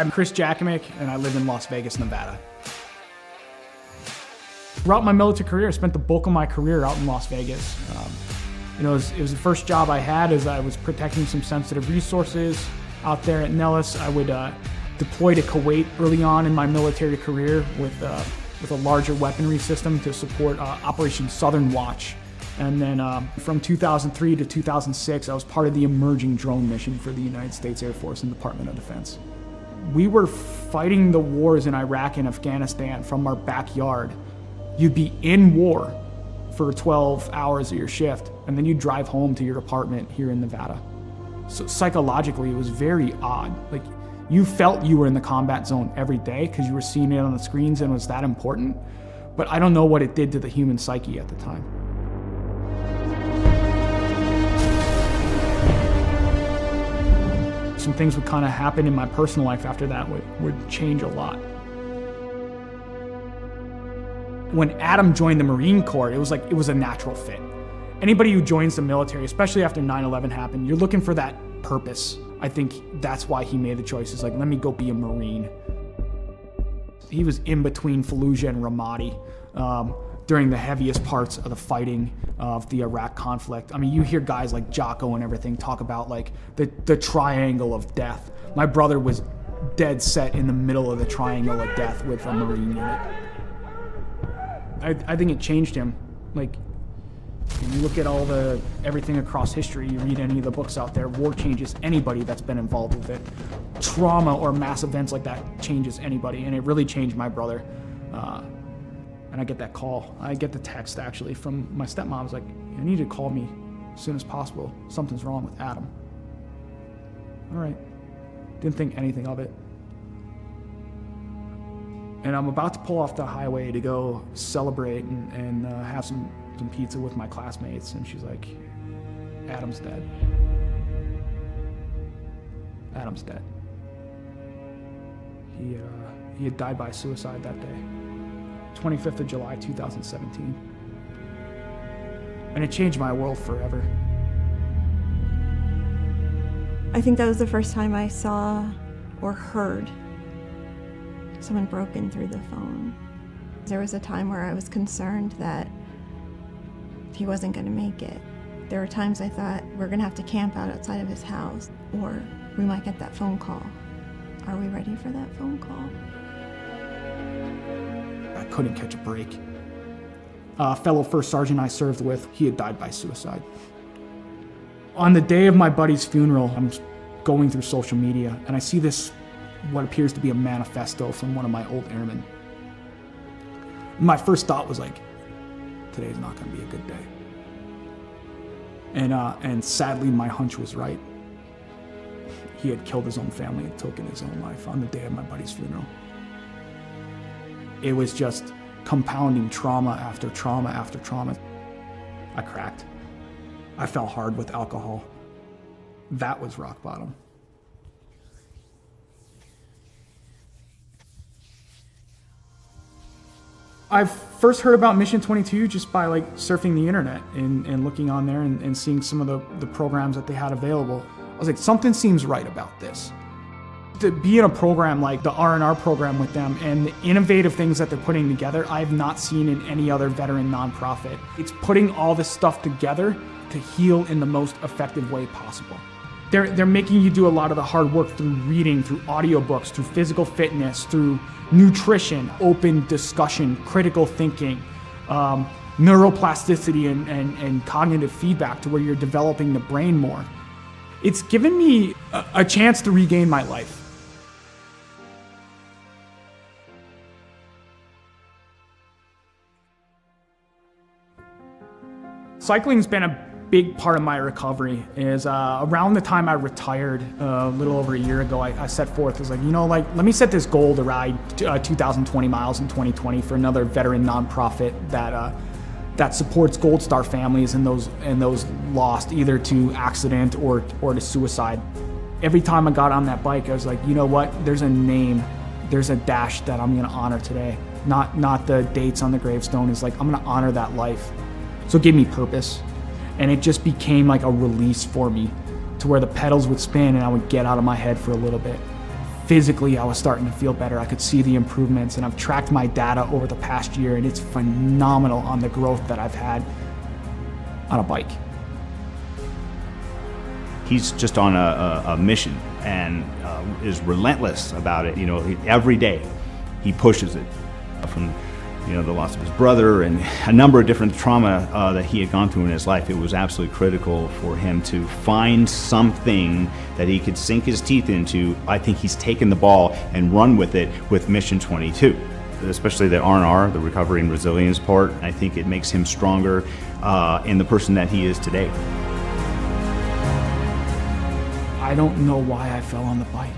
I'm Chris Jakimick, and I live in Las Vegas, Nevada. Throughout my military career, I spent the bulk of my career out in Las Vegas. It was the first job I had as I was protecting some sensitive resources out there at Nellis. I would deploy to Kuwait early on in my military career with a larger weaponry system to support Operation Southern Watch. And then from 2003 to 2006, I was part of the emerging drone mission for the United States Air Force and Department of Defense. We were fighting the wars in Iraq and Afghanistan from our backyard. You'd be in war for 12 hours of your shift, and then you'd drive home to your apartment here in Nevada. So psychologically, it was very odd. Like, you felt you were in the combat zone every day because you were seeing it on the screens and it was that important. But I don't know what it did to the human psyche at the time. Some things would kind of happen in my personal life after that would change a lot. When Adam joined the Marine Corps, it was a natural fit. Anybody who joins the military, especially after 9/11 happened, you're looking for that purpose. I think that's why he made the choice. It's like, let me go be a Marine. He was in between Fallujah and Ramadi during the heaviest parts of the fighting of the Iraq conflict. I mean, you hear guys like Jocko and everything talk about like the triangle of death. My brother was dead set in the middle of the triangle of death with a Marine unit. I think it changed him. Like, when you look at everything across history, you read any of the books out there, war changes anybody that's been involved with it. Trauma or mass events like that changes anybody, and it really changed my brother. And I get that call. I get the text, actually, from my stepmom. It's like, I need you to call me as soon as possible. Something's wrong with Adam. All right. Didn't think anything of it. And I'm about to pull off the highway to go celebrate and have some pizza with my classmates, and she's like, Adam's dead. Adam's dead. He had died by suicide that day, 25th of July, 2017. And it changed my world forever. I think that was the first time I saw or heard someone broken through the phone. There was a time where I was concerned that he wasn't going to make it. There were times I thought, we're going to have to camp out outside of his house, or we might get that phone call. Are we ready for that phone call? I couldn't catch a break. A fellow first sergeant I served with, he had died by suicide. On the day of my buddy's funeral, I'm going through social media, and I see this, what appears to be a manifesto from one of my old airmen. My first thought was like, today's not going to be a good day. And sadly, my hunch was right. He had killed his own family and taken his own life on the day of my buddy's funeral. It was just compounding trauma after trauma after trauma. I cracked. I fell hard with alcohol. That was rock bottom. I first heard about Mission 22 just by like surfing the internet and looking on there and seeing some of the programs that they had available. I was like, something seems right about this. To be in a program like the R&R program with them and the innovative things that they're putting together, I have not seen in any other veteran nonprofit. It's putting all this stuff together to heal in the most effective way possible. They're making you do a lot of the hard work through reading, through audiobooks, through physical fitness, through nutrition, open discussion, critical thinking, neuroplasticity and cognitive feedback to where you're developing the brain more. It's given me a chance to regain my life. Cycling's been a big part of my recovery. Is around the time I retired, a little over a year ago, I set forth, was like, let me set this goal to ride 2,020 miles in 2020 for another veteran nonprofit that supports Gold Star families and those lost either to accident or to suicide. Every time I got on that bike, I was like, you know what? There's a name, there's a dash that I'm gonna honor today. Not the dates on the gravestone. It's like, I'm gonna honor that life. So it gave me purpose. And it just became like a release for me to where the pedals would spin and I would get out of my head for a little bit, physically I was starting to feel better. I could see the improvements, and I've tracked my data over the past year, and it's phenomenal on the growth that I've had on a bike. He's just on a mission and is relentless about it. Every day he pushes it. From the loss of his brother and a number of different trauma that he had gone through in his life, it was absolutely critical for him to find something that he could sink his teeth into. I think he's taken the ball and run with it with Mission 22, especially the R&R, the recovery and resilience part. I think it makes him stronger in the person that he is today. I don't know why I fell on the bike.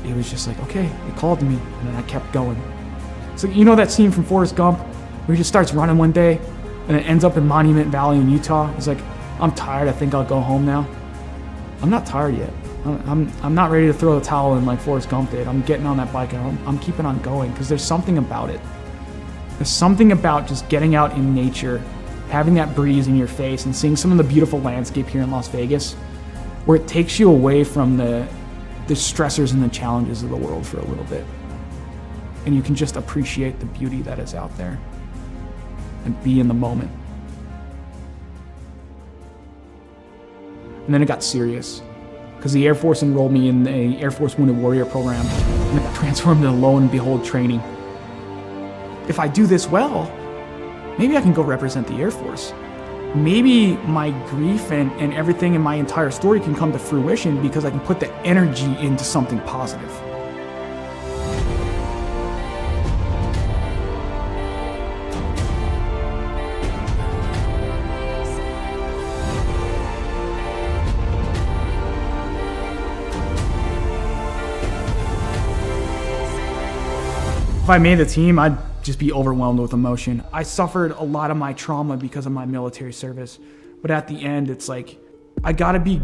It was just like, okay, it called to me, and then I kept going. So that scene from Forrest Gump where he just starts running one day and it ends up in Monument Valley in Utah? He's like, I'm tired, I think I'll go home now. I'm not tired yet. I'm not ready to throw the towel in like Forrest Gump did. I'm getting on that bike and I'm keeping on going, because there's something about it. There's something about just getting out in nature, having that breeze in your face and seeing some of the beautiful landscape here in Las Vegas, where it takes you away from the stressors and the challenges of the world for a little bit. And you can just appreciate the beauty that is out there and be in the moment. And then it got serious, because the Air Force enrolled me in the Air Force Wounded Warrior program, and it got transformed into lo and behold training. If I do this well, maybe I can go represent the Air Force. Maybe my grief and everything in my entire story can come to fruition because I can put the energy into something positive. If I made the team, I'd just be overwhelmed with emotion. I suffered a lot of my trauma because of my military service, but at the end, it's like, I gotta be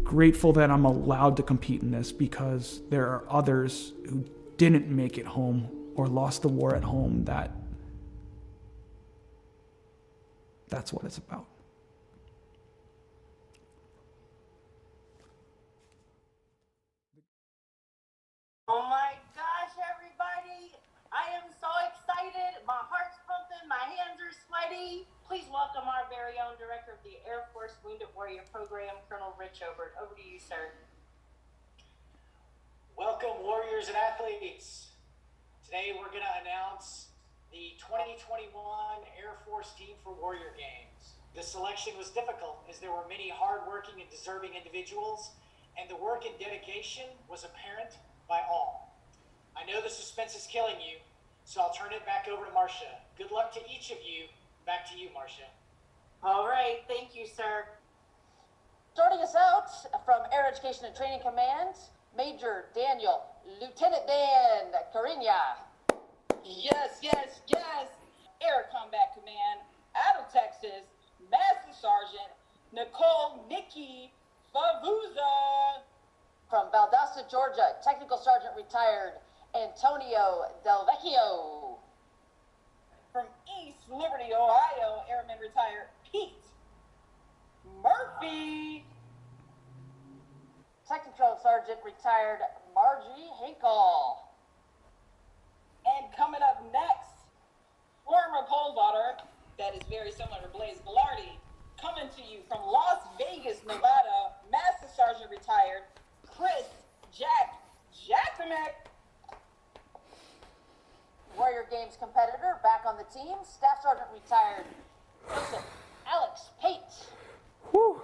grateful that I'm allowed to compete in this, because there are others who didn't make it home or lost the war at home. That's what it's about. Oh my gosh, everybody. I am so excited. My heart's pumping. My hands are sweaty. Please welcome our very own Director of the Air Force Wounded Warrior Program, Colonel Rich Obert. Over to you, sir. Welcome, warriors and athletes. Today we're going to announce the 2021 Air Force Team for Warrior Games. The selection was difficult as there were many hardworking and deserving individuals, and the work and dedication was apparent by all. I know the suspense is killing you, so I'll turn it back over to Marcia. Good luck to each of you. Back to you, Marcia. All right, thank you, sir. Starting us out from Air Education and Training Command, Major Daniel, Lieutenant Dan Cariña. Yes. Air Combat Command, out of Texas, Master Sergeant Nicole Nikki Favuza. From Valdosta, Georgia, Technical Sergeant retired Antonio Del Vecchio. From East Liberty, Ohio, Airman retired Pete Murphy. Technical Sergeant retired Margie Hinkle. And coming up next, former pole vaulter, that is very similar to Blaze Velarde, coming to you from Las Vegas, Nevada, Master Sergeant retired Chris Jacksomek. Warrior Games competitor back on the team, Staff Sergeant retired Joseph Alex Pate. Whew.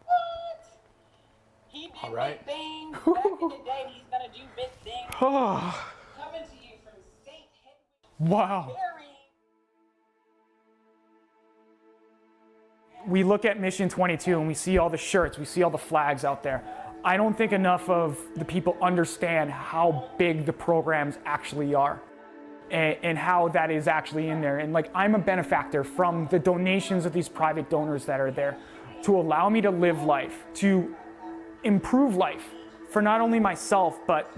What? He did All right. big things back in the day. He's gonna do big things. Coming to you from St. Henry. Wow. We look at Mission 22 and we see all the shirts, we see all the flags out there. I don't think enough of the people understand how big the programs actually are and how that is actually in there. And like, I'm a benefactor from the donations of these private donors that are there to allow me to live life, to improve life for not only myself, but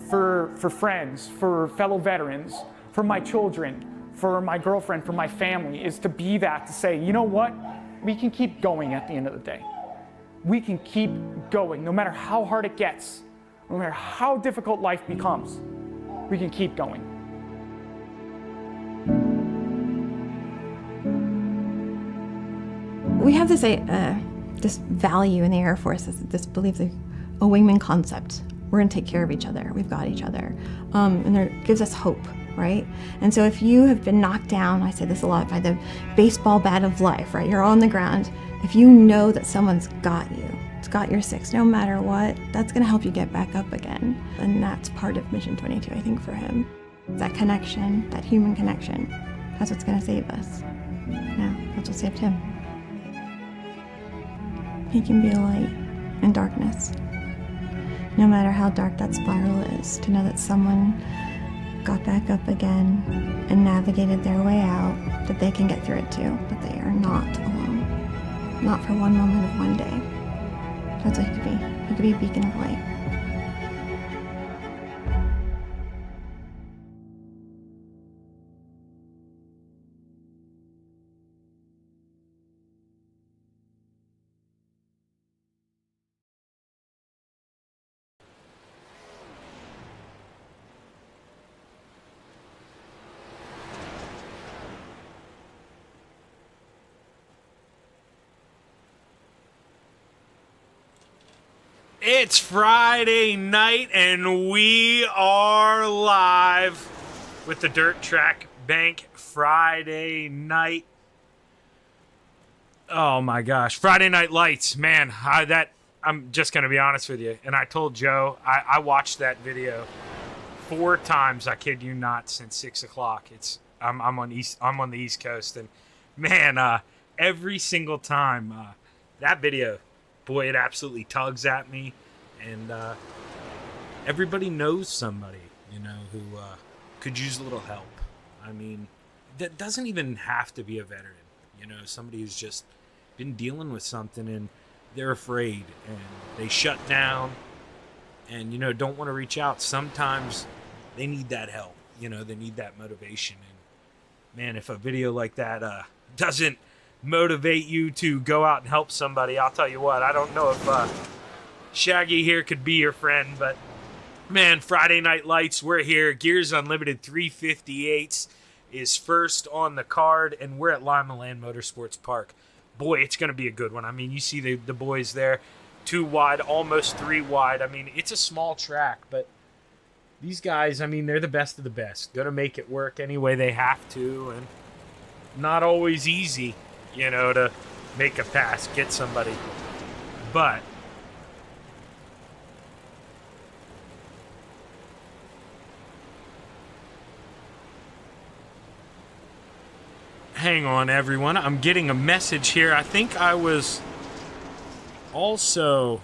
for friends, for fellow veterans, for my children, for my girlfriend, for my family, is to be that, to say, you know what? We can keep going at the end of the day. We can keep going, no matter how hard it gets. no matter how difficult life becomes, we can keep going. We have this value in the Air Force, this belief, a wingman concept. We're going to take care of each other. We've got each other. And it gives us hope, right? And so if you have been knocked down, I say this a lot, by the baseball bat of life, right? You're on the ground. If you know that someone's got you, it's got your six, no matter what, that's going to help you get back up again. And that's part of Mission 22, I think, for him. That connection, that human connection, that's what's going to save us. Yeah, that's what saved him. He can be a light in darkness. No matter how dark that spiral is, to know that someone got back up again and navigated their way out, that they can get through it too, that they are not alone. Not for one moment of one day. That's what he could be. He could be a beacon of light. It's Friday night and we are live with the Dirt Track Bank Friday night. Oh my gosh, Friday Night Lights, man. I'm just gonna be honest with you, and I told Joe I watched that video 4 times. I kid you not, since 6 o'clock. I'm on the East Coast, and man, every single time that video. Boy, it absolutely tugs at me, and everybody knows somebody, who could use a little help. I mean, that doesn't even have to be a veteran, somebody who's just been dealing with something and they're afraid and they shut down and, don't want to reach out. Sometimes they need that help, they need that motivation. And man, if a video like that doesn't motivate you to go out and help somebody, I'll tell you what, I don't know if Shaggy here could be your friend, but man, Friday Night Lights, we're here. Gears Unlimited 358s is first on the card, and we're at Limaland Motorsports Park. Boy, it's going to be a good one. I mean, you see the boys there, 2 wide, almost 3 wide. I mean, it's a small track, but these guys, I mean, they're the best of the best. Going to make it work any way they have to, and not always easy, to make a pass, get somebody. But hang on, everyone. I'm getting a message here. I think I was also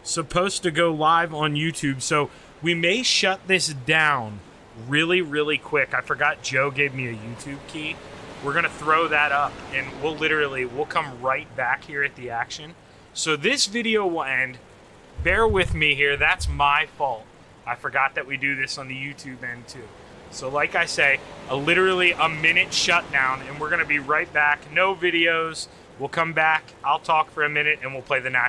supposed to go live on YouTube, so we may shut this down really, really quick. I forgot Joe gave me a YouTube key. We're going to throw that up, and we'll come right back here at the action. So this video will end. Bear with me here. That's my fault. I forgot that we do this on the YouTube end too. So like I say, literally a minute shutdown, and we're going to be right back. No videos. We'll come back. I'll talk for a minute, and we'll play the national.